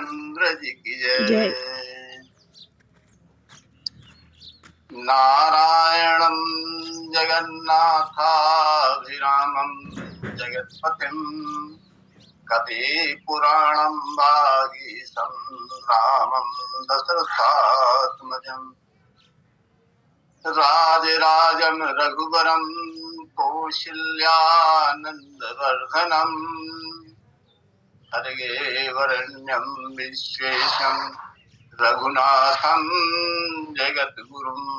रामचंद्र जी की जय। जय। नारायणं जगन्नाथाभिरामं जगत्पतिं कपिपुराणं वागीशं रामं दशरथात्मजम् राजराजं रघुवरं कौसल्यानन्दवर्धनम् हरे वरण्यं विश्वेशं रघुनाथं जगद्गुरुम्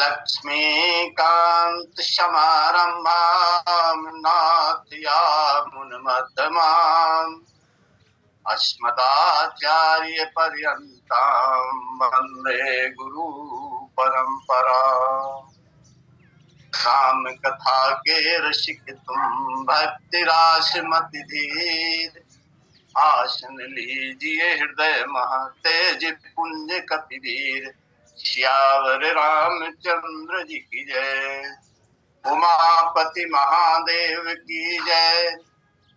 लक्ष्मीकान्त समारम्भां नाथयामुनमध्यमाम् अस्मदाचार्य पर्यन्तां वन्दे गुरु परंपरा। राम कथा के रसिक तुम भक्ति रास मति धीर आसन लीजिए हृदय महा तेज पुंज कपिवीर। श्यावर रामचंद्र जी की जय। उमापति महादेव की जय।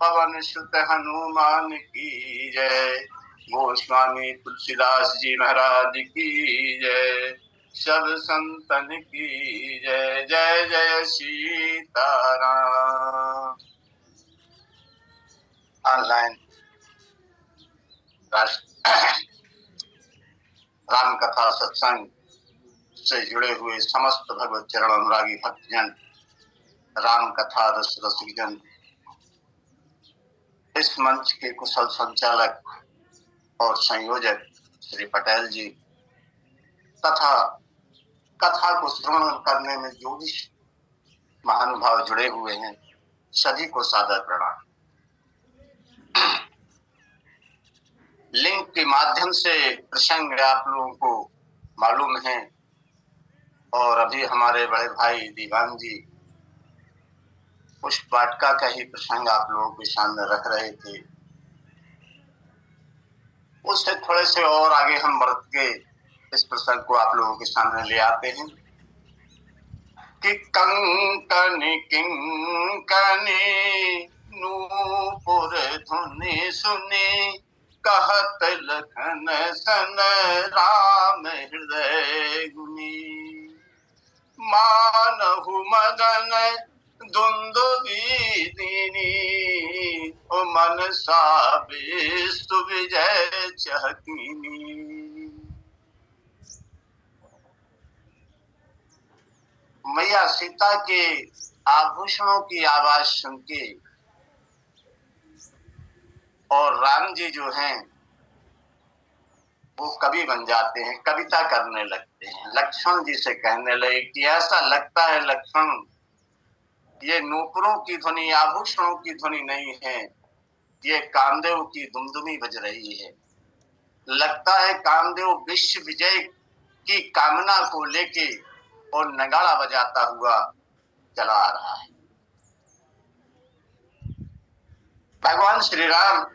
पवन सुत हनुमान की जय। गोस्वामी तुलसीदास जी महाराज की जय। सब संतन की जय। जय जय सीताराम। ऑनलाइन राम कथा सत्संग से जुड़े हुए समस्त भगवत चरण अनुरागी भक्तजन, राम कथा रस रसिकजन, इस मंच के कुशल संचालक और संयोजक श्री पटेल जी तथा कथा को श्रवण करने में जो भी महानुभाव जुड़े हुए हैं, सभी को सादर प्रणाम। लिंक के माध्यम से प्रसंग आप लोगों को मालूम है और अभी हमारे बड़े भाई दीवान जी पुष्प वाटिका का ही प्रसंग आप लोगों के सामने रख रहे थे। उससे थोड़े से और आगे हम बढ़ के इस प्रसंग को आप लोगों के सामने ले आते हैं कि कंकनी किंकनी नूपुर धुनि सुनी कहत लखन सन राम हृदय गुनी। मानहु मगन दुंदुभी दीनी ओ मनसा विष्णु विजय चहकीनी। मैया सीता के आभूषणों की आवाज सुन के और राम जी जो हैं वो कवि बन जाते हैं, कविता करने लगते हैं। लक्ष्मण जी से कहने लगे कि ऐसा लगता है लक्ष्मण, ये नूपुरों की ध्वनि, आभूषणों की ध्वनि नहीं है, ये कामदेव की दुमदुमी बज रही है। लगता है कामदेव विश्व विजय की कामना को लेके और नगाड़ा बजाता हुआ चला आ रहा है। भगवान श्री राम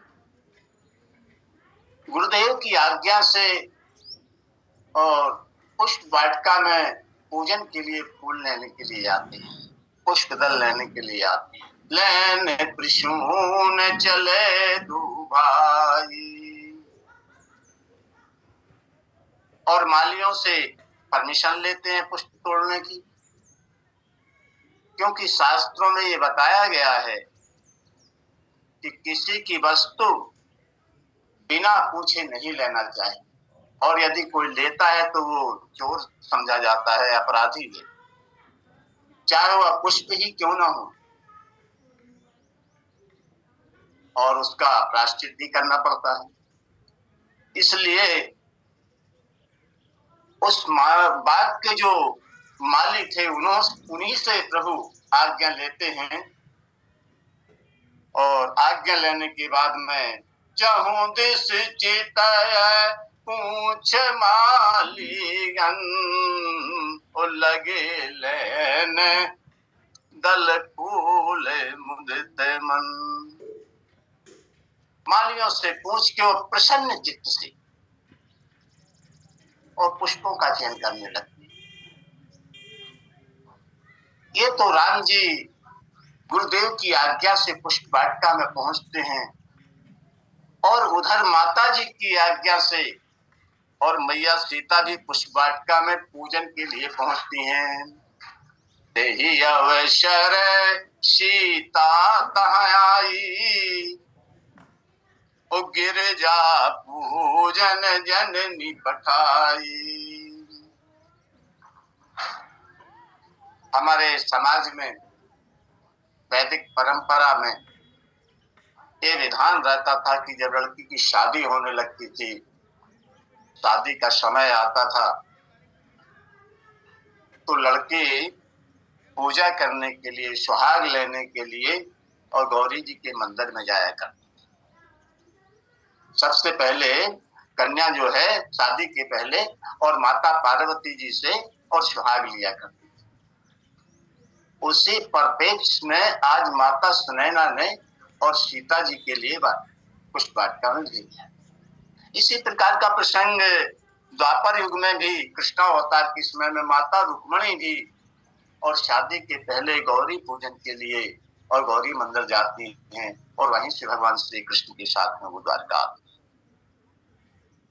गुरुदेव की आज्ञा से और पुष्प वाटिका में पूजन के लिए फूल लेने के लिए आते हैं, पुष्प दल लेने के लिए आते हैं। लेने त्रिशून चले दो भाई और मालियों से परमिशन लेते हैं पुष्प तोड़ने की, क्योंकि शास्त्रों में ये बताया गया है कि किसी की वस्तु बिना पूछे नहीं लेना चाहिए और यदि कोई लेता है तो वो चोर समझा जाता है, अपराधी है, चाहे वह पुष्प ही क्यों ना हो, और उसका प्रायश्चित भी करना पड़ता है। इसलिए उस बात के जो मालिक थे उन्हीं से प्रभु आज्ञा लेते हैं और आज्ञा लेने के बाद में चाहूं दिस चेताया पूछ मालिगन ओ लगे लेने दल फूल मुदित मन। मालियों से पूछ के वो प्रसन्न चित्त से और पुष्पों का चयन करने लगते। ये तो राम जी गुरुदेव की आज्ञा से पुष्प वाटिका में पहुंचते हैं उधर माता जी की आज्ञा से और मैया सीता जी पुष्प वाटिका में पूजन के लिए पहुंचती हैं। तेहि अवसर सीता तहाँ आई, ओ गिरजा पूजन जननी पठाई। हमारे समाज में वैदिक परंपरा में ये विधान रहता था कि जब लड़की की शादी होने लगती थी, शादी का समय आता था, तो लड़की पूजा करने के लिए, सुहाग लेने के लिए और गौरी जी के मंदिर में जाया करती। सबसे पहले कन्या जो है शादी के पहले और माता पार्वती जी से और सुहाग लिया करती। उसी परिप्रेक्ष्य में आज माता सुनैना ने और सीता जी के लिए पुष्प वाटिका में भेजा। इसी प्रकार का प्रसंग द्वापर युग में भी कृष्णावतार के समय में माता रुक्मिणी भी और शादी के पहले गौरी पूजन के लिए और गौरी मंदिर जाती हैं और वहीं से भगवान श्री कृष्ण के साथ में वो द्वारका आते।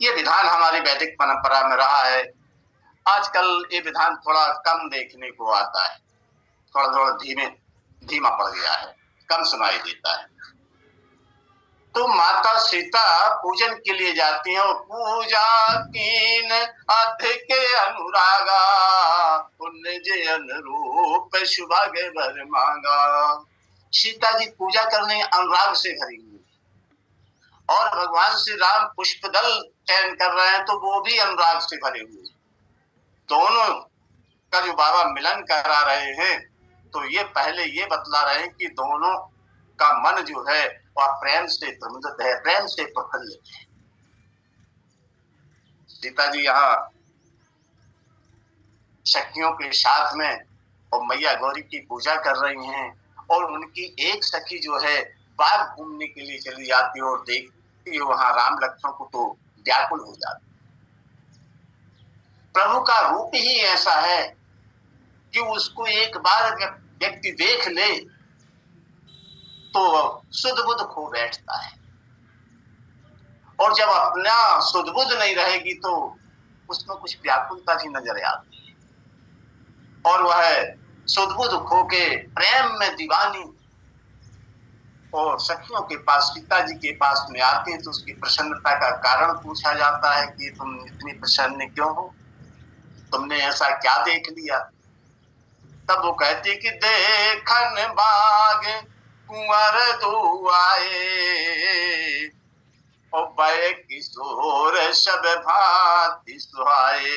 ये विधान हमारी वैदिक परंपरा में रहा है। आजकल ये विधान थोड़ा कम देखने को आता है, थोड़ा धीमा पड़ गया है, कम सुनाई देता है। तो माता सीता पूजन के लिए जाती हैं और पूजा कीन अधिक अनुरागा, निज अनुरूप सुभाग्य वर मांगा। सीता जी पूजा करने अनुराग से भरी हुई और भगवान श्री राम पुष्पदल चयन कर रहे हैं तो वो भी अनुराग से भरे हुए। दोनों का जो बाबा मिलन करा रहे हैं तो ये पहले ये बतला रहे हैं कि दोनों का मन जो है वह प्रेम से प्रमुदित है, प्रेम से प्रफुल्लित है। सीता जी यहाँ सखियों के साथ में और मैया गौरी की पूजा कर रही हैं और उनकी एक सखी जो है बाग घूमने के लिए चली जाती है और देखती है वहां राम लक्ष्मण को तो व्याकुल हो जाती। प्रभु का रूप ही ऐसा है कि उसको एक बार व्यक्ति देख ले तो सुध बुध खो बैठता है और जब अपना सुध बुध नहीं रहेगी तो उसमें कुछ व्याकुलता सी नजर आती है और वह सुध बुध खो के प्रेम में दीवानी और सखियों के पास सीता जी के पास में आते हैं तो उसकी प्रसन्नता का कारण पूछा जाता है कि तुम इतनी प्रसन्न क्यों हो, तुमने ऐसा क्या देख लिया। तब वो कहती कि देखन बाग कुंवर दो आए और बय किशोर सब भांति सुहाए।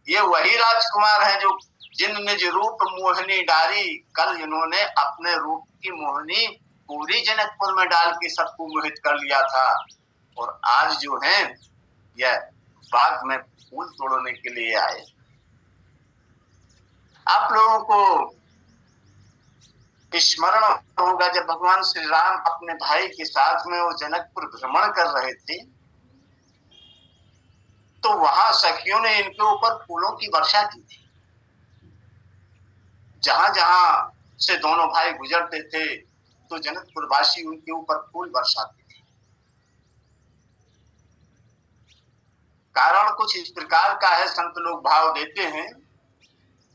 ये वही राजकुमार हैं जो जिन निज रूप मोहनी डारी, कल इन्होंने अपने रूप की मोहनी पूरी जनकपुर में डाल के सबको मोहित कर लिया था और आज जो है यह बाग में फूल तोड़ने के लिए आए। आप लोगों को स्मरण होगा जब भगवान श्री राम अपने भाई के साथ में वो जनकपुर भ्रमण कर रहे थे तो वहां सखियों ने इनके ऊपर फूलों की वर्षा की थी। जहां जहां से दोनों भाई गुजरते थे तो जनकपुर वासी उनके ऊपर फूल बरसाते थे। कारण कुछ इस प्रकार का है, संत लोग भाव देते हैं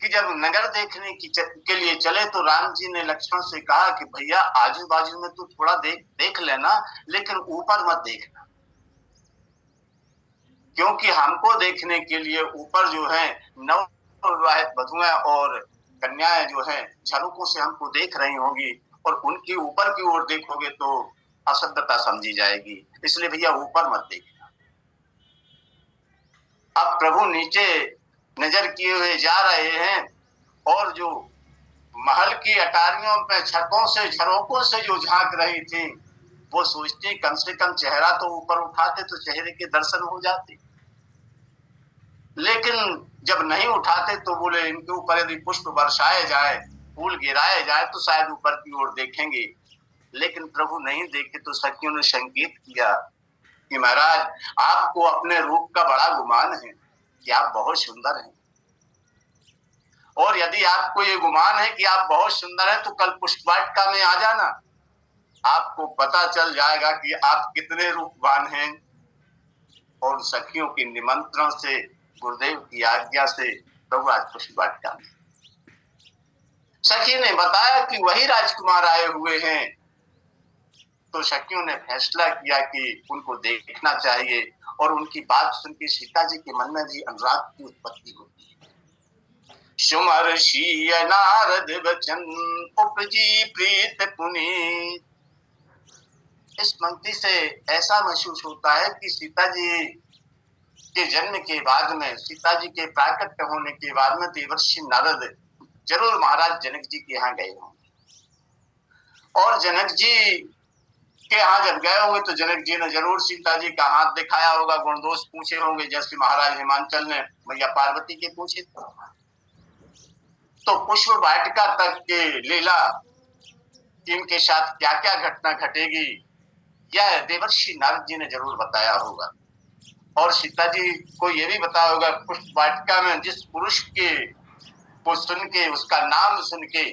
कि जब नगर देखने के लिए चले तो राम जी ने लक्ष्मण से कहा कि भैया आजू बाजू में तो थोड़ा देख लेना लेकिन ऊपर मत देखना, क्योंकि हमको देखने के लिए ऊपर जो है नवविवाहित वधुएं और कन्याएं जो है झरोकों से हमको देख रही होंगी और उनकी ऊपर की ओर देखोगे तो असभ्यता समझी जाएगी, इसलिए भैया ऊपर मत देखना। अब प्रभु नीचे नजर किए हुए जा रहे हैं और जो महल की अटारियों पे छतों से झरोकों से जो झांक रही थी वो सोचती कम से कम चेहरा तो ऊपर उठाते तो चेहरे के दर्शन हो जाते, लेकिन जब नहीं उठाते तो बोले इनके ऊपर यदि पुष्प बरसाए जाए, फूल गिराए जाए तो शायद ऊपर की ओर देखेंगे। लेकिन प्रभु नहीं देखे तो सखियों ने संकेत किया कि महाराज आपको अपने रूप का बड़ा गुमान है कि आप बहुत सुंदर हैं और यदि आपको ये गुमान है कि आप बहुत सुंदर हैं तो कल पुष्प वाटिका में आ जाना आपको पता चल जाएगा कि आप कितने रूपवान हैं। और सखियों के निमंत्रण से, गुरुदेव की आज्ञा से प्रभु आज पुष्प वाटिका में सखी ने बताया कि वही राजकुमार आए हुए हैं। तो सखियों ने फैसला किया कि उनको देखना चाहिए, और उनकी बात सुन के सीता जी के मन में भी अनुराग की उत्पत्ति होती है। सुमर्षि नारद वचन उपजी प्रीत पुनीत। इस पंक्ति से ऐसा महसूस होता है कि सीता जी के जन्म के बाद में, सीता जी के प्राकट्य होने के बाद में देवर्षि नारद जरूर महाराज जनक जी के यहाँ गए होंगे। और जनक जी के यहाँ जब गए होंगे तो जनक जी ने जरूर सीता जी का हाथ दिखाया होगा, गुण दोष पूछे होंगे, जैसे महाराज हिमांचल ने मैया पार्वती के पूछे। तो पुष्प वाटिका तक के लीला, इनके साथ क्या क्या घटना घटेगी, यह देवर्षि नारद जी ने जरूर बताया होगा। और सीता जी को यह भी बताया होगा, पुष्प वाटिका में जिस पुरुष के को सुन के, उसका नाम सुन के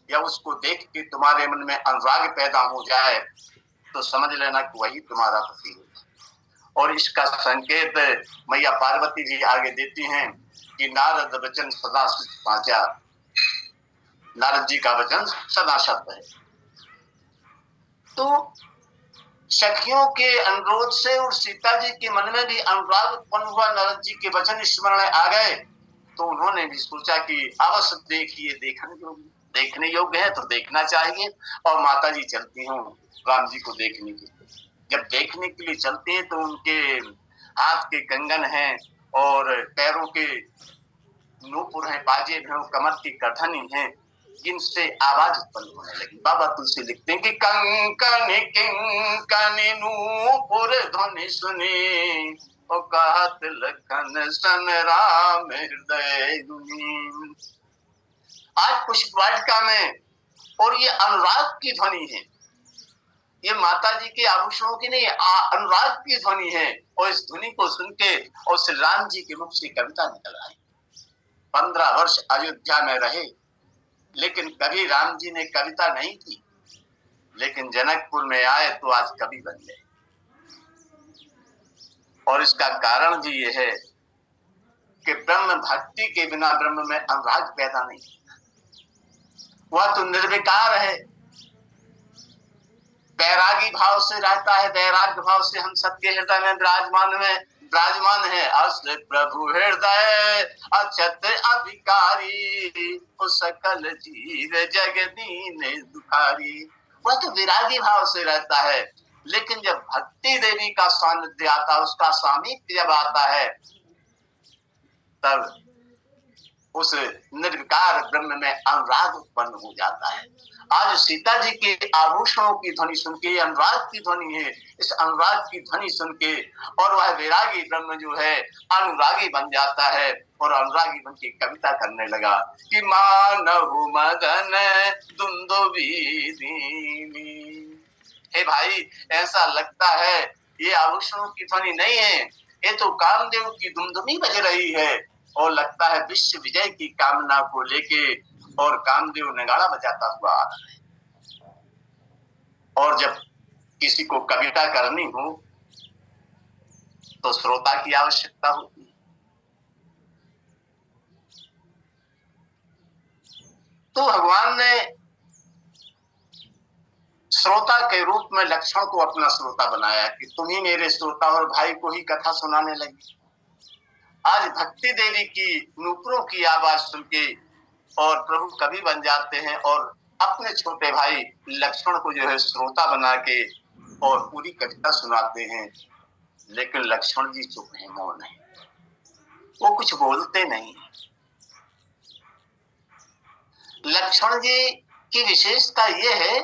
या उसको देख के तुम्हारे मन में अनुराग पैदा हो जाए तो समझ लेना कि वही तुम्हारा पति है। और इसका संकेत मैया पार्वती जी आगे देती हैं कि नारद वचन सदा साचा। नारद जी का वचन सदा सत्य है। तो सखियों के अनुरोध से और सीता जी के मन में भी अनुराग उत्पन्न हुआ। नारद जी के वचन स्मरण आ गए तो उन्होंने भी सोचा कि अवश्य देखिए, देखने योग्य है तो देखना चाहिए। और माता जी चलती हूँ राम जी को देखने के लिए। जब देखने के लिए चलते हैं तो उनके हाथ के कंगन हैं और पैरों के नूपुर हैं, बाजे हैं, कमर की करधनी हैं, जिनसे आवाज उत्पन्न होने लगी। बाबा तुलसी लिखते हैं कि कंकन किंकन नूपुर ध्वनि सुनी, ओ कहत लखन सन राम हृदय गुनी। आज पुष्प वाटिका में, और ये अनुराग की ध्वनि है, ये माता जी के आभूषणों की नहीं, अनुराग की ध्वनि है। और इस ध्वनि को सुन के और श्री राम जी के मुख से कविता निकल आई। 15 वर्ष अयोध्या में रहे लेकिन कभी राम जी ने कविता नहीं की, लेकिन जनकपुर में आए तो आज कवि बन गए। और इसका कारण भी यह है कि ब्रह्म भक्ति के बिना ब्रह्म में अनुराग पैदा नहीं होता। वह तो निर्विकार है, वैरागी भाव से रहता है। वैराग्य भाव से हम सबके हृदय में विराजमान है। अस प्रभु हृदय अचत अभिकारी, सकल जीव जगदीन दुखारी। वह तो विरागी भाव से रहता है, लेकिन जब भक्ति देवी का सानिध्य आता है, उसका सामीप्य जब आता है, तब उस निर्विकार ब्रह्म में अनुराग उत्पन्न हो जाता है। आज सीता जी के आभूषणों की ध्वनि सुन के अनुराग की ध्वनि है। इस अनुराग की ध्वनि सुन के और वह वैरागी ब्रह्म जो है अनुरागी बन जाता है, और अनुरागी बन के कविता करने लगा कि मानहु मदन दुंदुभी दीनी। हे भाई, ऐसा लगता है ये आभूषणों की ध्वनि नहीं है, ये तो कामदेव की दुमदुमी बज रही है। और लगता है विश्व विजय की कामना को लेके और कामदेव नगाड़ा बजाता हुआ आ रहा है। और जब किसी को कविता करनी हो तो श्रोता की आवश्यकता होती है। तो भगवान ने श्रोता के रूप में लक्ष्मण को अपना श्रोता बनाया कि तुम ही मेरे श्रोता, और भाई को ही कथा सुनाने लगे। आज भक्ति देवी की नूपुरों की आवाज सुन के और प्रभु कवि बन जाते हैं, और अपने छोटे भाई लक्ष्मण को जो है श्रोता बना के और पूरी कविता सुनाते हैं। लेकिन लक्ष्मण जी चुप हैं, मौन है, वो कुछ बोलते नहीं। लक्ष्मण जी की विशेषता ये है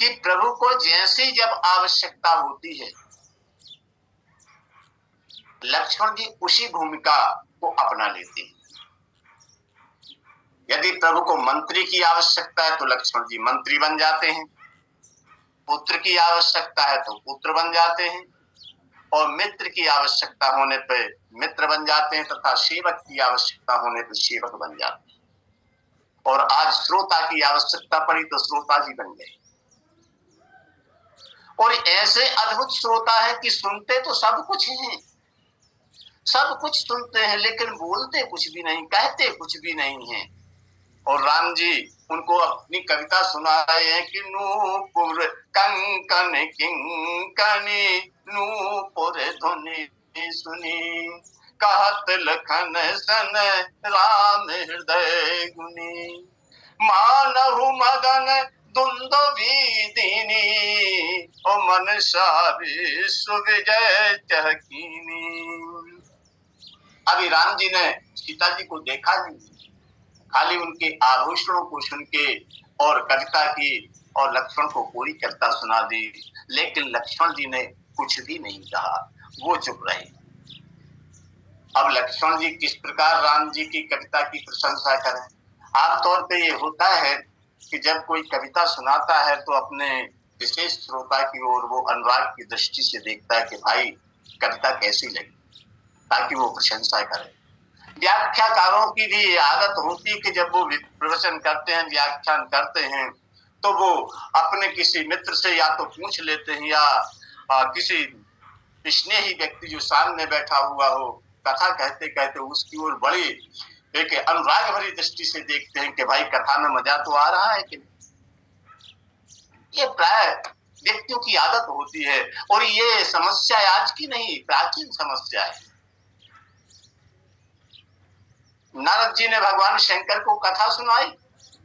कि प्रभु को जैसी जब आवश्यकता होती है, लक्ष्मण जी उसी भूमिका को अपना लेते हैं। यदि प्रभु को मंत्री की आवश्यकता है तो लक्ष्मण जी मंत्री बन जाते हैं, पुत्र की आवश्यकता है तो पुत्र बन जाते हैं, और मित्र की आवश्यकता होने पर मित्र बन जाते हैं, तथा सेवक की आवश्यकता होने पर सेवक बन जाते हैं। और आज श्रोता की आवश्यकता पड़ी तो श्रोता जी बन गए। और ऐसे अद्भुत श्रोता है कि सुनते तो सब कुछ हैं, सब कुछ सुनते हैं, लेकिन बोलते कुछ भी नहीं, कहते कुछ भी नहीं है। और राम जी उनको अपनी कविता सुना रहे हैं कि नूपुर कंकन किंकनी नूपुर धुनि सुनी, कहत लखन सन राम हृदय गुनी, मानहु मगन दुंदुभी दीनी, ओ मन सारी सुविजय चहकीनी। अभी राम जी ने सीता जी को देखा नहीं, खाली उनके आभूषणों को सुन के और कविता की और लक्ष्मण को पूरी कविता सुना दी, लेकिन लक्ष्मण जी ने कुछ भी नहीं कहा, वो चुप रहे। अब लक्ष्मण जी किस प्रकार राम जी की कविता की प्रशंसा करें? आमतौर पे ये होता है कि जब कोई कविता सुनाता है तो अपने विशेष श्रोता की ओर वो अनुराग की दृष्टि से देखता है कि भाई कविता कैसी लगी, ताकि वो प्रशंसा करे। व्याख्याकारों की भी आदत होती है कि जब वो प्रवचन करते हैं, व्याख्यान करते हैं, तो वो अपने किसी मित्र से या तो पूछ लेते हैं या किसी स्नेही व्यक्ति जो सामने बैठा हुआ हो, कथा कहते कहते उसकी ओर बड़ी एक अनुराग भरी दृष्टि से देखते हैं कि भाई कथा में मजा तो आ रहा है कि नहीं। ये प्राय व्यक्तियों की आदत होती है, और ये समस्या आज की नहीं, प्राचीन समस्या है। नारद जी ने भगवान शंकर को कथा सुनाई,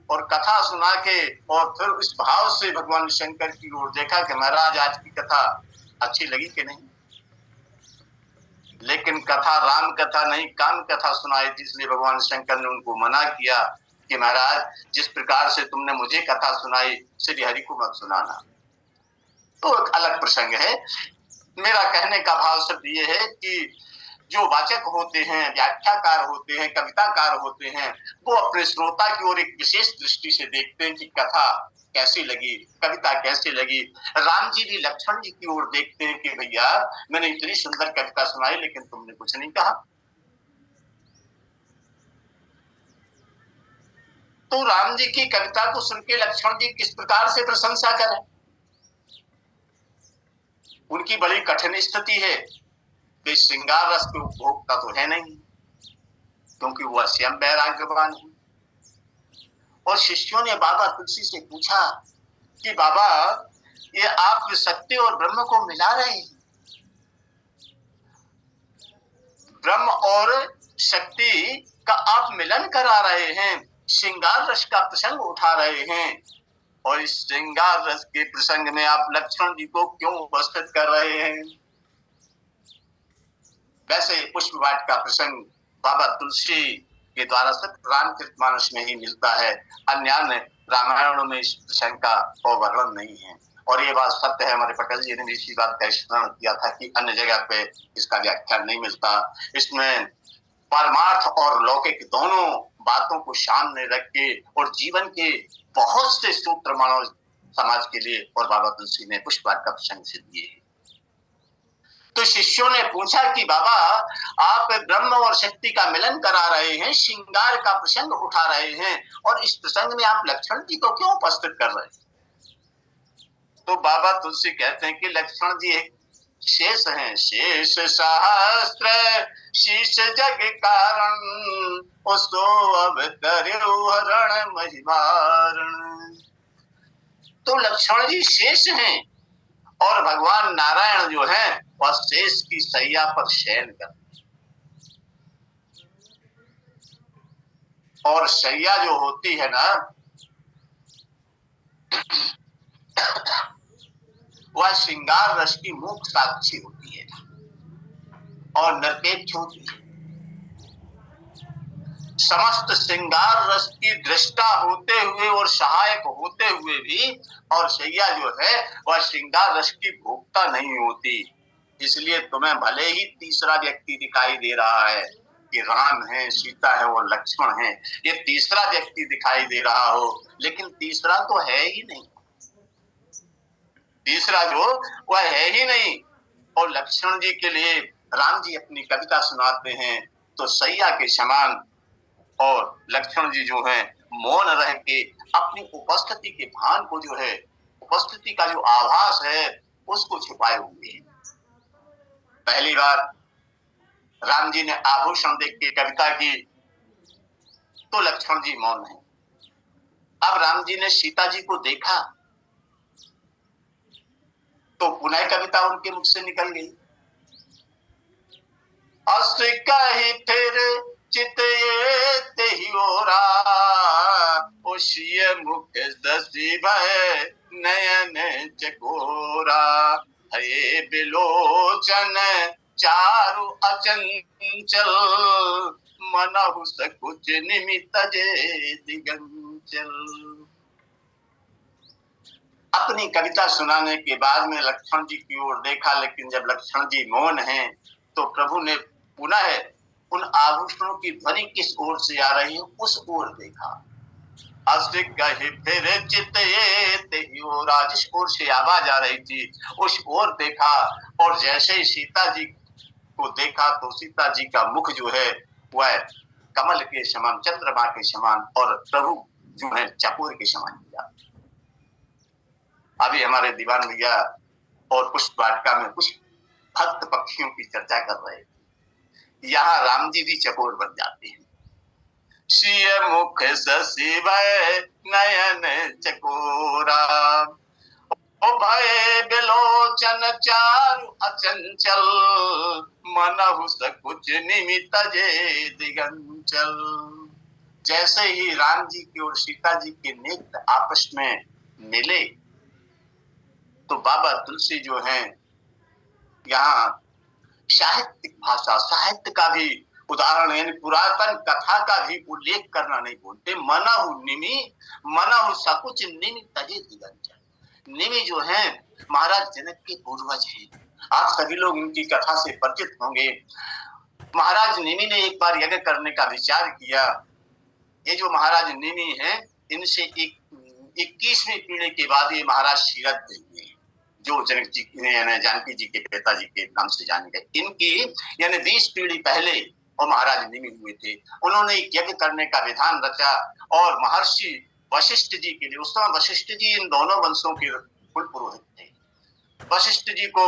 और कथा सुना के और फिर इस भाव से भगवान शंकर की ओर देखा कि महाराज आज की कथा अच्छी लगी कि नहीं। लेकिन कथा राम कथा नहीं, काम कथा सुनाई थी, इसलिए भगवान शंकर ने उनको मना किया कि महाराज जिस प्रकार से तुमने मुझे कथा सुनाई, श्री हरि को मत सुनाना। तो एक अलग प्रसंग है। मेरा कहने का भाव सिर्फ ये है कि जो वाचक होते हैं, व्याख्याकार होते हैं, कविताकार होते हैं, वो अपने श्रोता की ओर एक विशेष दृष्टि से देखते हैं कि कथा कैसी लगी, कविता कैसी लगी। राम जी भी लक्ष्मण जी की ओर देखते हैं कि भैया मैंने इतनी सुंदर कविता सुनाई, लेकिन तुमने कुछ नहीं कहा। तो राम जी की कविता को सुन के लक्ष्मण जी किस प्रकार से प्रशंसा करें? उनकी बड़ी कठिन स्थिति है कि श्रृंगार रस के उपभोक्ता तो है नहीं, क्योंकि वह स्वयं वैराग्यवान है। और शिष्यों ने बाबा तुलसी से पूछा कि बाबा ये आप सत्य और ब्रह्म को मिला रहे हैं, ब्रह्म और शक्ति का आप मिलन करा रहे हैं, श्रृंगार रस का प्रसंग उठा रहे हैं, और इस श्रृंगार रस के प्रसंग में आप लक्ष्मण जी को क्यों उपस्थित कर रहे हैं? वैसे पुष्पवाट का प्रसंग बाबा तुलसी के द्वारा सिर्फ रामचरितमानस में ही मिलता है, अन्य रामायणों में इस प्रसंग का वर्णन नहीं है। और ये बात सत्य है, हमारे पटेल जी ने भी इसी बात का स्मरण किया था कि अन्य जगह पे इसका व्याख्यान नहीं मिलता। इसमें परमार्थ और लौकिक दोनों बातों को सामने रख के और जीवन के बहुत से सूत्र मानव समाज के लिए और बाबा तुलसी ने पुष्पवाट का प्रसंग से दिए। तो शिष्यों ने पूछा कि बाबा आप ब्रह्म और शक्ति का मिलन करा रहे हैं, श्रृंगार का प्रसंग उठा रहे हैं, और इस प्रसंग में आप लक्ष्मण जी को क्यों उपस्थित कर रहे हैं? तो बाबा तुलसी कहते हैं कि लक्ष्मण जी एक शेष हैं, शेष सहस्त्र शीश जग कारण, उसो अवतर्यो हरण महिमारण। तो लक्ष्मण जी शेष हैं, और भगवान नारायण जो है वह शेष की सैया पर शयन करते, और सैया जो होती है ना वह श्रृंगार रस की मूक साक्षी होती है और निरपेक्ष होती है। समस्त श्रृंगार रस की दृष्टा होते हुए और सहायक होते हुए भी, और सैया जो है वह श्रृंगार रस की भोक्ता नहीं होती। इसलिए तुम्हें भले ही तीसरा व्यक्ति दिखाई दे रहा है कि राम है, सीता है और लक्ष्मण है, ये तीसरा व्यक्ति दिखाई दे रहा हो, लेकिन तीसरा तो है ही नहीं, तीसरा जो वह है ही नहीं। और लक्ष्मण जी के लिए राम जी अपनी कविता सुनाते हैं तो सैया के समान, और लक्ष्मण जी जो है मौन रह के अपनी उपस्थिति के भान को जो है, उपस्थिति का जो आभास है उसको छुपाए हुए हैं। पहली बार राम जी ने आभूषण देख के कविता की तो लक्ष्मण जी मौन है। अब राम जी ने सीता जी को देखा तो पुनः कविता उनके मुख से निकल गई। अस कही फिर चित तेहि ओरा, ओशिय मुख दसी भय नयन चकोरा। हये बिलोचन चारु अचंचल, मनहु सकुच निमित जे दिगंचल। अपनी कविता सुनाने के बाद में लक्ष्मण जी की ओर देखा, लेकिन जब लक्ष्मण जी मौन हैं तो प्रभु ने पुनः उन आभूषणों की ध्वनि किस ओर से आ रही है उस ओर देखा। अस कहि फिर चित तेहि ओरा, जिस ओर से आवाज आ रही थी उस ओर देखा, और जैसे ही सीता जी को देखा तो सीता जी का मुख जो है वह कमल के समान, चंद्रमा के समान, और प्रभु जो है चकोर के समान किया। अभी हमारे दीवान भैया और पुष्प वाटिका में कुछ भक्त पक्षियों की चर्चा कर रहे थे। यहाँ राम जी भी चकोर बन जाते हैं। सिय मुख शशि भय नयन चकोरा, ओ भय बिलोचन चारु अचंचल, मनहु सकुच निमित जे दिगंचल। जैसे ही राम जी की और सीता जी के नेत्र आपस में मिले तो बाबा तुलसी जो हैं यहाँ साहित्यिक भाषा, साहित्य का भी उदाहरण यानी पुरातन कथा का भी उल्लेख करना नहीं बोलते। मनहु निमि, मनहु सकुच निमि तजे दिगंचल। निमि जो है महाराज जनक के पूर्वज हैं। आप सभी लोग इनकी कथा से परिचित होंगे। महाराज निमि ने एक बार यज्ञ करने का विचार किया। ये जो महाराज निमि हैं इनसे 21वीं पीढ़ी के बाद ये महाराज शीरद देंगे, जो जनक जी यानी जानकी जी के पिताजी के नाम से जाने गए। इनकी यानी 20 पीढ़ी पहले और महाराज निमि हुए थे। उन्होंने एक यज्ञ करने का विधान रचा और महर्षि वशिष्ठ जी के लिए, उस समय वशिष्ठ जी इन दोनों वंशों के कुल पुरोहित थे। वशिष्ठ जी को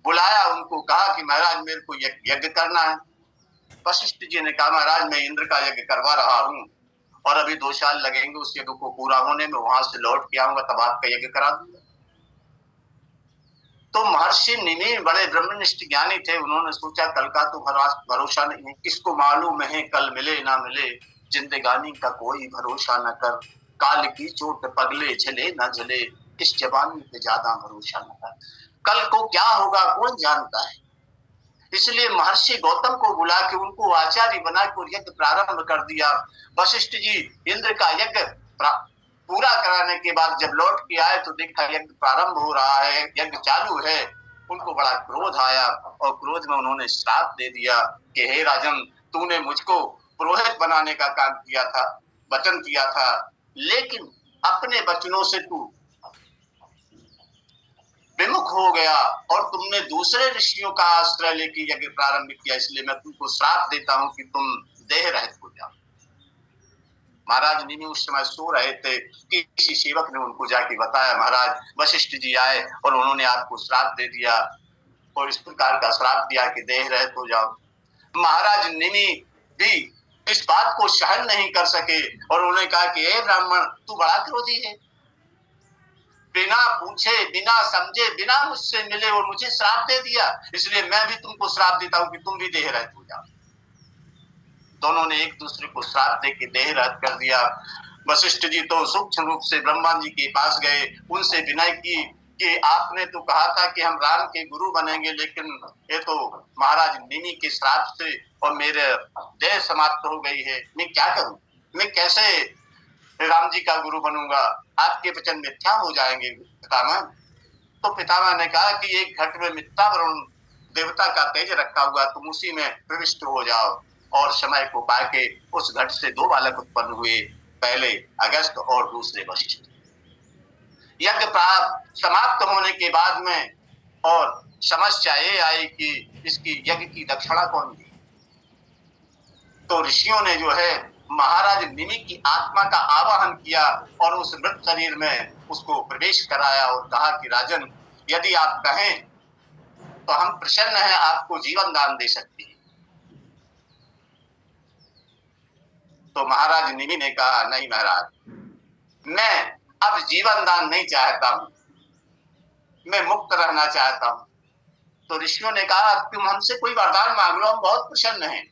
बुलाया, उनको कहा कि महाराज मेरे को यज्ञ करना है। वशिष्ठ जी ने कहा महाराज मैं इंद्र का यज्ञ करवा रहा हूँ और अभी 2 साल लगेंगे उस यज्ञ को पूरा होने में, वहां से लौट के आऊंगा तब आपका यज्ञ करा दूंगा। तो महर्षि निमि बड़े ब्रह्मनिष्ठ ज्ञानी थे। उन्होंने सोचा कल का तो भरोसा नहीं है, किसको मालूम है कल मिले ना मिले, जिंदगानी का कोई भरोसा न कर, काल की चोट पगले झले न झले, इस जवानी पे ज्यादा भरोसा न कर। कल को क्या होगा कौन जानता है। इसलिए महर्षि गौतम को बुला के उनको आचार्य बना के यज्ञ प्रारंभ कर दिया। वशिष्ठ जी इंद्र का यज्ञ पूरा कराने के बाद जब लौट के आए तो देखा यज्ञ प्रारंभ हो रहा है, यज्ञ चालू है। उनको बड़ा क्रोध आया और क्रोध में उन्होंने श्राप दे दिया कि हे राजन, तूने मुझको पुरोहित बनाने का काम किया था, वचन किया था, लेकिन अपने वचनों से तू विमुख हो गया और तुमने दूसरे ऋषियों का आश्रय लेकर यज्ञ प्रारंभ किया, इसलिए मैं तुमको श्राप देता हूं कि तुम देह रहित हो जाओ। महाराज निमि उस समय सो रहे थे कि किसी सेवक ने उनको जाके बताया महाराज वशिष्ठ जी आए और उन्होंने आपको श्राप दे दिया और इस प्रकार का श्राप दिया कि देह रहित हो जाओ। महाराज निमि भी इस बात को सहन नहीं कर सके और उन्होंने कहा कि हे ब्राह्मण तू बड़ा क्रोधी है, बिना पूछे बिना समझे बिना मुझसे मिले और मुझे श्राप दे दिया, इसलिए मैं भी तुमको श्राप देता हूं कि तुम भी देह रहित हो जाओ। दोनों ने एक दूसरे को श्राप दे के देह रहित कर दिया। वशिष्ठ जी तो सूक्ष्म रूप से ब्रह्मा जी के पास गए, उनसे विनय की कि आपने तो कहा था कि हम राम के गुरु बनेंगे, लेकिन ये तो महाराज निमि के श्राप से और मेरे देह समाप्त हो गई है, मैं क्या करूं, मैं कैसे राम जी का गुरु बनूंगा, आपके वचन मिथ्या हो जाएंगे पितामह। तो पितामह ने कहा कि एक घट में मिथ्या वरुण देवता का तेज रखा हुआ, तुम उसी में प्रविष्ट हो जाओ। और समय को पाके उस घट से 2 बालक उत्पन्न हुए, पहले अगस्त और दूसरे वशिष्ठ। यज्ञ समाप्त होने के बाद में और समस्या ये आई कि इसकी यज्ञ की दक्षिणा कौन दी। तो ऋषियों ने जो है महाराज निमि की आत्मा का आवाहन किया और उस मृत शरीर में उसको प्रवेश कराया और कहा कि राजन यदि आप कहें तो हम प्रसन्न हैं, आपको जीवन दान दे सकते हैं। तो महाराज निमि ने कहा, नहीं महाराज, मैं अब जीवन दान नहीं चाहता हूं, मैं मुक्त रहना चाहता हूं। तो ऋषियों ने कहा, तुम हमसे कोई वरदान मांग लो, हम बहुत प्रसन्न हैं,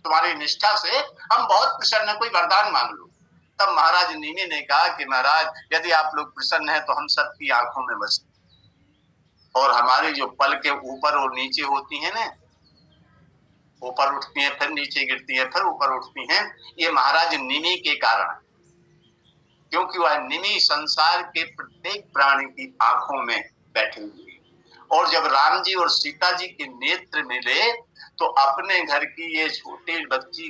तुम्हारी निष्ठा से हम बहुत प्रसन्न हैं, कोई वरदान मांग लो। तब महाराज निमि ने कहा कि महाराज, यदि आप लोग प्रसन्न हैं तो हम सबकी आंखों में बस, और हमारी जो पल के ऊपर और नीचे होती है ना, ऊपर उठती हैं फिर नीचे गिरती है, फिर ऊपर उठती हैं, ये महाराज निमि के कारण, क्योंकि वह निमि संसार के प्रत्येक प्राणी की आंखों में बैठे हुए। और जब राम जी और सीता जी के नेत्र मिले तो अपने घर की ये छोटी बच्ची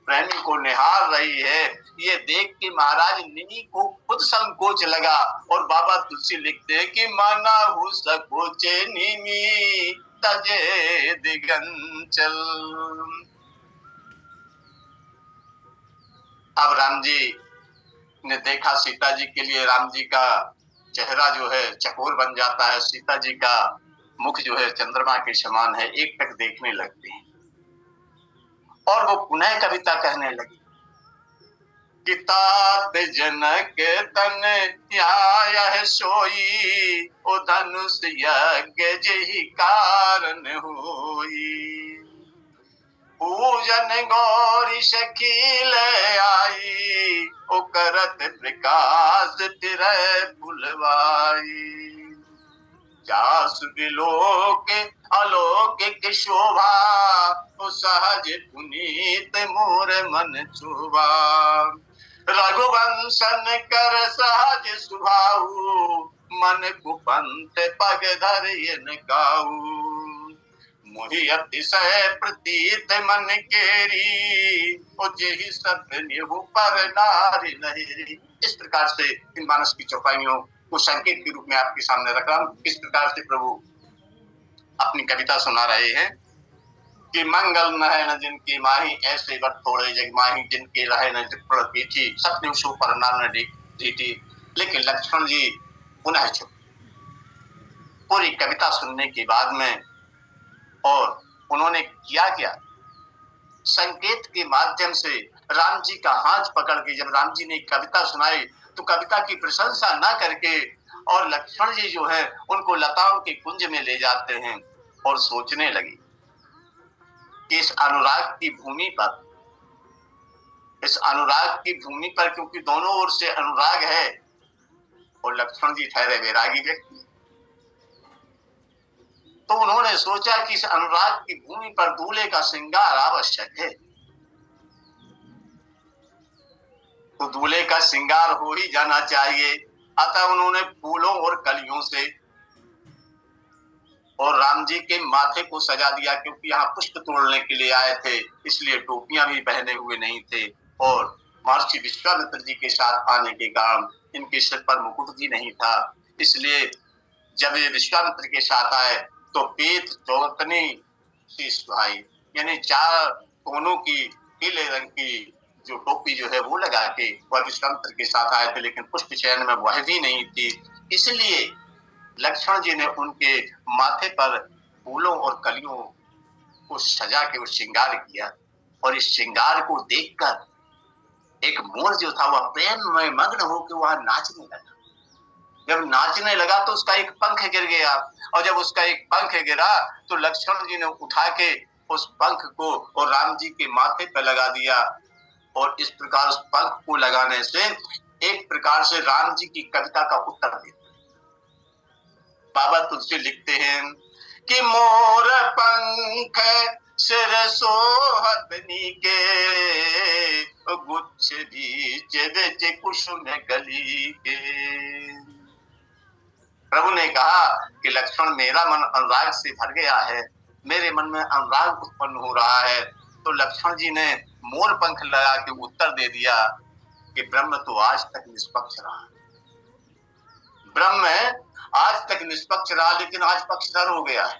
प्रेमी को निहार रही है, ये देख के महाराज निमि को खुद संकोच लगा। और बाबा तुलसी लिखते हैं कि माना हो सकोचे निमि तजे दिगंचल। अब राम जी ने देखा सीता जी के लिए, राम जी का चेहरा जो है चकोर बन जाता है, सीता जी का मुख जो है चंद्रमा के समान है, एक टक देखने लगते हैं। और वो पुनः कविता कहने लगी कि तात जनक तन आया सोई, ओ धनुष यज्ञ जहि कारण होई। पूजन गौरी शकील आई, ओ करत प्रकाश तिरय फुलवाई। जासु विलोक अलौकिक शोभा, ओ सहज पुनीत मोर मन चोभा। रघुवंशन कर सहज सुभाऊ, मन कुपंत पग धरियन काऊ। मोहि अतिशय प्रतीत मन केरी, ओ जेहि सब निहु पर नारी नहेरी। इस प्रकार से इन मानस की चौपाइयों को संकेत के रूप में आपके सामने रख रहा हूं। इस प्रकार से प्रभु अपनी कविता सुना रहे हैं कि मंगल न है न जिनकी माही, ऐसे वर थोड़े जग माही, जिनके रहे न त्रिपुर पीठी, सपने सो पर नार न डीठी। लेकिन लक्ष्मण जी पुनः चुप। पूरी कविता सुनने के बाद में और उन्होंने किया क्या, संकेत के माध्यम से राम जी का हाथ पकड़ के जब राम जी ने कविता सुनाई तो कविता की प्रशंसा ना करके और लक्ष्मण जी जो है उनको लताओं के कुंज में ले जाते हैं और सोचने लगे कि इस अनुराग की भूमि पर, इस अनुराग की भूमि पर, क्योंकि दोनों ओर से अनुराग है और लक्ष्मण जी ठहरे वैरागी व्यक्ति, तो उन्होंने सोचा कि इस अनुराग की भूमि पर दूल्हे का श्रृंगार आवश्यक है। तो दूल्हे का श्रृंगार हो ही जाना चाहिए। अतः उन्होंने फूलों और कलियों से और राम जी के माथे को सजा दिया, क्योंकि यहाँ पुष्प तोड़ने के लिए आए थे, इसलिए टोपियां भी पहने हुए नहीं थे। और महर्षि विश्वामित्र जी के साथ आने के कारण इनके सिर पर मुकुट भी नहीं था, इसलिए जब ये विश्वामित्र के साथ आए तो पीत चौतनी सी सुहाई, यानी 4 कोनों की पीले रंग की जो टोपी जो है वो लगा के वह विश्वामित्र के साथ आए थे, लेकिन पुष्प चयन में वह भी नहीं थी। इसलिए लक्ष्मण जी ने उनके माथे पर फूलों और कलियों को सजा के वो श्रृंगार किया। और इस श्रृंगार को देखकर एक मोर जो था वह प्रेम में मग्न होकर वहां नाचने लगा। जब नाचने लगा तो उसका एक पंख गिर गया, और जब उसका एक पंख गिरा तो लक्ष्मण जी ने उठा के उस पंख को और राम जी के माथे पर लगा दिया। और इस प्रकार उस पंख को लगाने से एक प्रकार से राम जी की कविता का उत्तर दिया। बाबा तुलसी लिखते हैं कि मोर पंख सिर सोहत नीके, गुच्छ बीच बिच कुसुम कली के। प्रभु ने कहा कि लक्ष्मण, मेरा मन अनुराग से भर गया है, मेरे मन में अनुराग उत्पन्न हो रहा है। तो लक्ष्मण जी ने मोर पंख लगा के उत्तर दे दिया कि ब्रह्म तो आज तक निष्पक्ष रहा, ब्रह्म आज तक निष्पक्ष रहा, लेकिन आज पक्षधर हो गया है।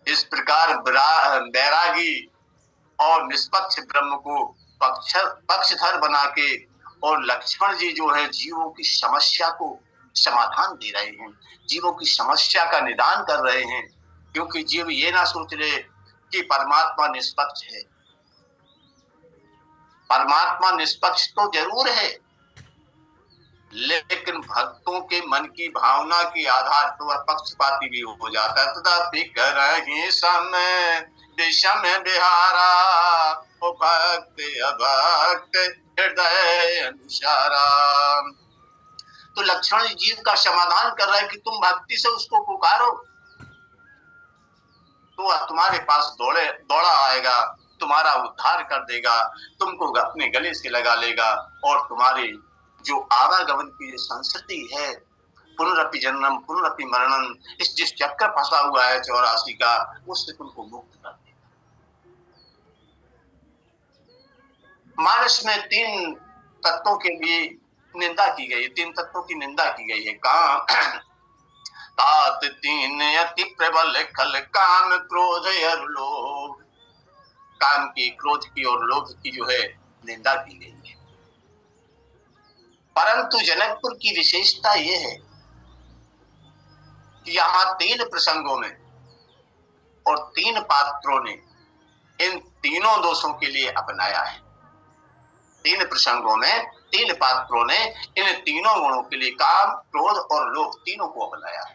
इस प्रकार बैरागी और निष्पक्ष ब्रह्म को पक्षधर बना के और लक्ष्मण जी जो है जीवों की समस्या को समाधान दे रहे हैं, जीवों की समस्या का निदान कर रहे हैं। क्योंकि जीव ये ना सोच ले कि परमात्मा निष्पक्ष है। परमात्मा निष्पक्ष तो जरूर है, लेकिन भक्तों के मन की भावना के आधार पर वह पक्षपाती भी हो जाता है। तथापि करहि समय विषम बिहारा, ओ भक्त अभक्त हृदय अनुसारा। तो लक्ष्मण जीव का समाधान कर रहा है कि तुम भक्ति से उसको पुकारो तो वह तुम्हारे पास दौड़ा आएगा, तुम्हारा उद्धार कर देगा, तुमको अपने गले से लगा लेगा और तुम्हारी जो आवागमन की संस्कृति है, पुनरपि जन्म पुनरपि मरणम, इस जिस चक्कर फंसा हुआ है 84 का, उससे तुमको मुक्त कर देगा। मानस में 3 तत्वों के भी निंदा की गई, 3 तत्वों की निंदा की गई है। काम तात 3 अति प्रबल खल, काम क्रोध और लोभ। काम की, क्रोध की और लोभ की जो है निंदा की गई है। परंतु जनकपुर की विशेषता यह है कि यहाँ 3 प्रसंगों में और 3 पात्रों ने इन तीनों दोषों के लिए अपनाया है। 3 प्रसंगों में 3 पात्रों ने इन तीनों गुणों के लिए, काम, क्रोध और लोभ, तीनों को अपनाया है।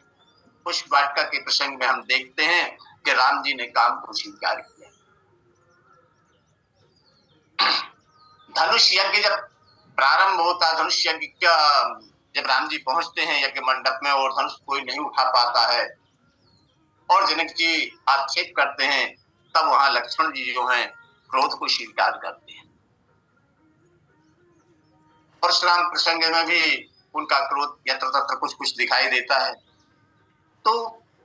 पुष्प वाटिका के प्रसंग में हम देखते हैं कि राम जी ने काम को स्वीकार किया। धनुष यज्ञ जब प्रारंभ होता, धनुष यज्ञ क्या, जब राम जी पहुंचते हैं यज्ञ मंडप में और धनुष कोई नहीं उठा पाता है और जनक जी आक्षेप करते हैं, तब वहां लक्ष्मण जी जो हैं क्रोध को स्वीकार करते हैं। परशुराम प्रसंग में भी उनका क्रोध यत्र तत्र कुछ कुछ दिखाई देता है। तो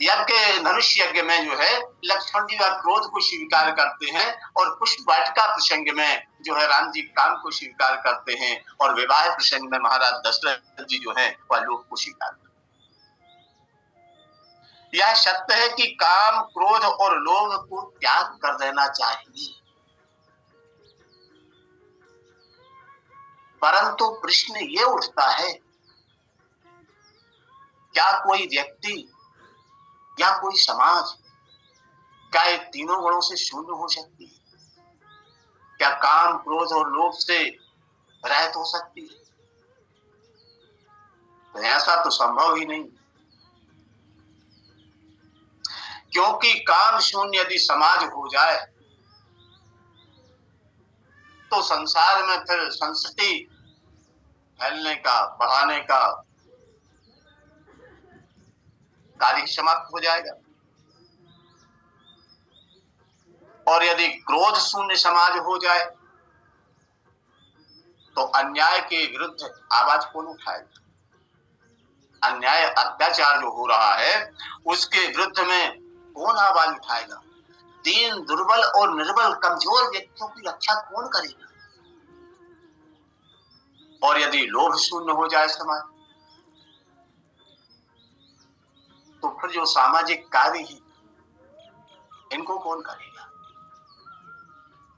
यज्ञ, धनुष यज्ञ में जो है लक्ष्मण जी क्रोध को स्वीकार करते हैं और पुष्प वाटिका प्रसंग में जो है राम जी काम को स्वीकार करते हैं और विवाह प्रसंग में महाराज दशरथ जी जो है वह लोभ को स्वीकार करते हैं। यह सत्य है कि काम, क्रोध और लोभ को त्याग कर देना चाहिए। परंतु प्रश्न ये उठता है, क्या कोई व्यक्ति या कोई समाज, क्या ये तीनों गुणों से शून्य हो सकती है? क्या काम, क्रोध और लोभ से रहित हो सकती है? तो ऐसा तो संभव ही नहीं, क्योंकि काम शून्य यदि समाज हो जाए तो संसार में फिर संस्कृति फैलने का, बढ़ाने का कार्य समाप्त हो जाएगा। और यदि क्रोध शून्य समाज हो जाए तो अन्याय के विरुद्ध आवाज कौन उठाएगा? अन्याय, अत्याचार जो हो रहा है उसके विरुद्ध में कौन आवाज उठाएगा? दीन, दुर्बल और निर्बल, कमजोर व्यक्तियों की रक्षा कौन करेगा? और यदि लोभ शून्य हो जाए समाज, तो फिर जो सामाजिक कार्य है इनको कौन करेगा?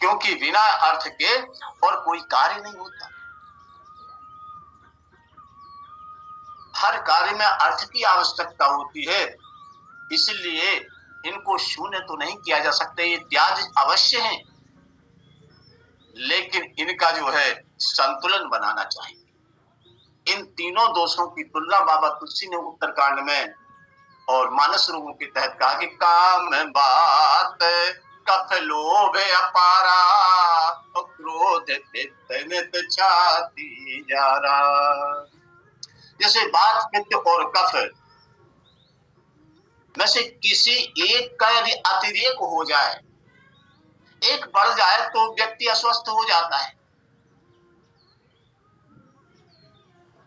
क्योंकि बिना अर्थ के और कोई कार्य नहीं होता। हर कार्य में अर्थ की आवश्यकता होती है, इसलिए इनको शून्य तो नहीं किया जा सकता। ये त्याज अवश्य है, लेकिन इनका जो है संतुलन बनाना चाहिए। इन तीनों दोषों की तुलना बाबा तुलसी ने उत्तरकांड में और मानस रोगों के तहत कहा कि काम बात कफ लोभ अपारा, क्रोध छाती जा रहा। जैसे बात, पित्त और कफ में से किसी एक का यदि अतिरेक हो जाए, एक बढ़ जाए तो व्यक्ति अस्वस्थ हो जाता है।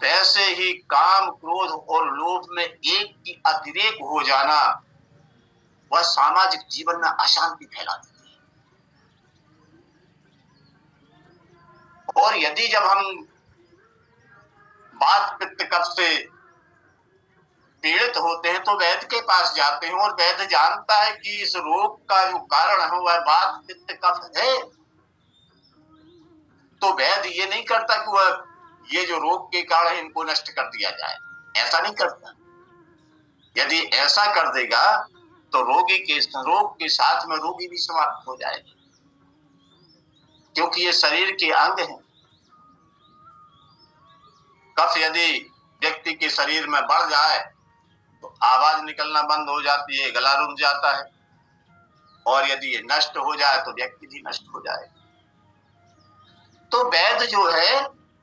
ऐसे ही काम, क्रोध और लोभ में एक की अतिरेक हो जाना वह सामाजिक जीवन में अशांति फैला देती है। और यदि जब हम बात, पित्त, कफ से पीड़ित होते हैं तो वैद्य के पास जाते हैं और वैद्य जानता है कि इस रोग का जो कारण है वह बात, पित्त, कफ है, तो वैद्य ये नहीं करता कि वह ये जो रोग के कारण है इनको नष्ट कर दिया जाए। ऐसा नहीं करता। यदि ऐसा कर देगा तो रोग के साथ में रोगी भी समाप्त हो जाएगा, क्योंकि ये शरीर के अंग हैं। कफ यदि व्यक्ति के शरीर में बढ़ जाए तो आवाज निकलना बंद हो जाती है, गला रुक जाता है, और यदि ये नष्ट हो जाए तो व्यक्ति भी नष्ट हो जाए। तो वेद जो है,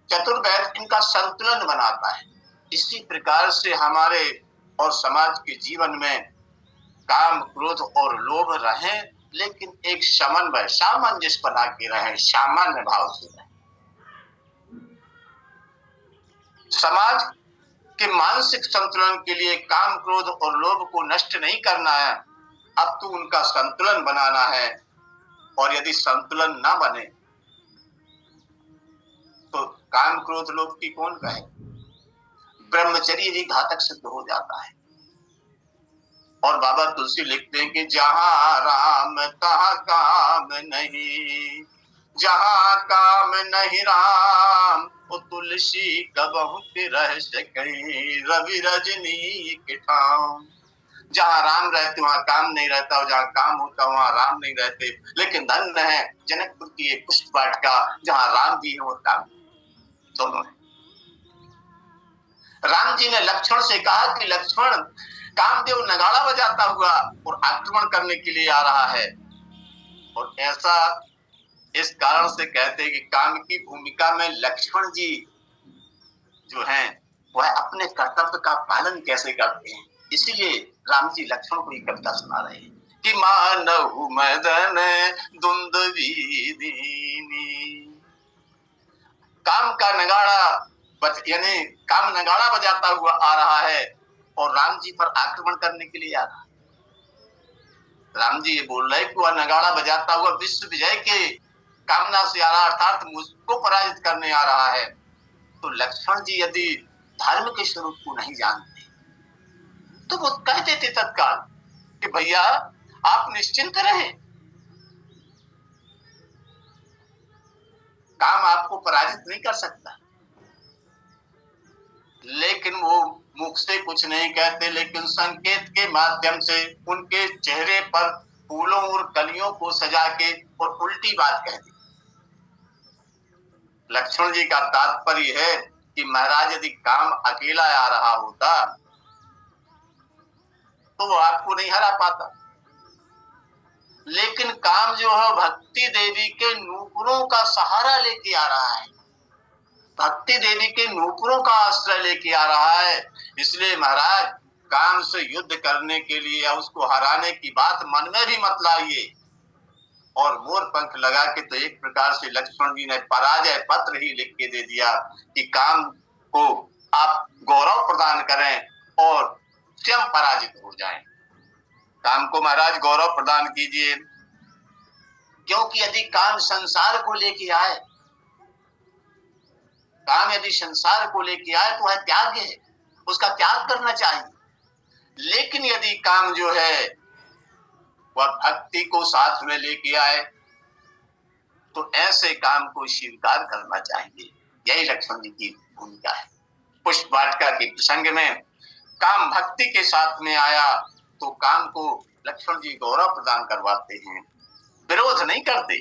चतुर्वेद, इनका संतुलन बनाता है। इसी प्रकार से हमारे और समाज के जीवन में काम, क्रोध और लोभ रहे, लेकिन एक समन्वय, सामंजस्य बना के रहे, सामान्य भाव से रहे। समाज के मानसिक संतुलन के लिए काम, क्रोध और लोभ को नष्ट नहीं करना है, अब तो उनका संतुलन बनाना है। और यदि संतुलन ना बने तो काम, क्रोध, लोभ की कौन कहे? ब्रह्मचर्य ही घातक सिद्ध हो जाता है। और बाबा तुलसी लिखते हैं कि जहां राम तहां काम नहीं, जहां काम नहीं राम, वो तुलसी कबहु रह सके रवि रजनी के ठाम। जहां राम रहते वहां काम नहीं रहता, और जहां काम होता वहां राम नहीं रहते। लेकिन धन्य है जनकपुर की एक पुष्प वाटिका, जहां राम जी है और काम दोनों है। राम जी ने लक्ष्मण से कहा कि लक्ष्मण, कामदेव नगाड़ा बजाता हुआ और आक्रमण करने के लिए आ रहा है। और ऐसा इस कारण से कहते हैं कि काम की भूमिका में लक्ष्मण जी जो हैं वह अपने कर्तव्य का पालन कैसे करते हैं। इसीलिए राम जी लक्ष्मण को ये कविता सुना रहे हैं कि मानहु मदन दुंदुभी दीनी। काम का नगाड़ा यानी काम नगाड़ा बजाता हुआ आ रहा है और राम जी पर आक्रमण करने के लिए आ रहा है। राम जी ये बोल रहे कि वह नगाड़ा बजाता हुआ विश्व विजय के कामना से आ रहा, अर्थात मुझको पराजित करने आ रहा है। तो लक्ष्मण जी यदि धर्म के स्वरूप को नहीं जानते तो वो कह देते तत्काल कि भैया आप निश्चिंत रहें, काम आपको पराजित नहीं कर सकता। लेकिन वो मुख से कुछ नहीं कहते, लेकिन संकेत के माध्यम से उनके चेहरे पर फूलों और कलियों को सजा के और उल्टी बात कह दी। लक्ष्मण जी का तात्पर्य है कि महाराज यदि काम अकेला आ रहा होता तो वो आपको नहीं हरा पाता, लेकिन काम जो है भक्ति देवी के नूपुरों का सहारा लेके आ रहा है, भक्ति देवी के नूपुरों का आश्रय लेके आ रहा है। इसलिए महाराज काम से युद्ध करने के लिए या उसको हराने की बात मन में भी मत लाइए। और मोर पंख लगा के तो एक प्रकार से लक्ष्मण जी ने पराजय पत्र ही लिख के दे दिया कि काम को आप गौरव प्रदान करें और स्वयं पराजित हो जाएं। काम को महाराज गौरव प्रदान कीजिए, क्योंकि यदि काम संसार को लेके आए, काम यदि संसार को लेके आए तो वह त्याग है, उसका त्याग करना चाहिए। लेकिन यदि काम जो है वह भक्ति को साथ में लेके आए तो ऐसे काम को स्वीकार करना चाहिए। यही लक्ष्मण जी की भूमिका है। पुष्प वाटिका के प्रसंग में काम भक्ति के साथ में आया तो काम को लक्ष्मण जी गौरव प्रदान करवाते हैं, विरोध नहीं करते।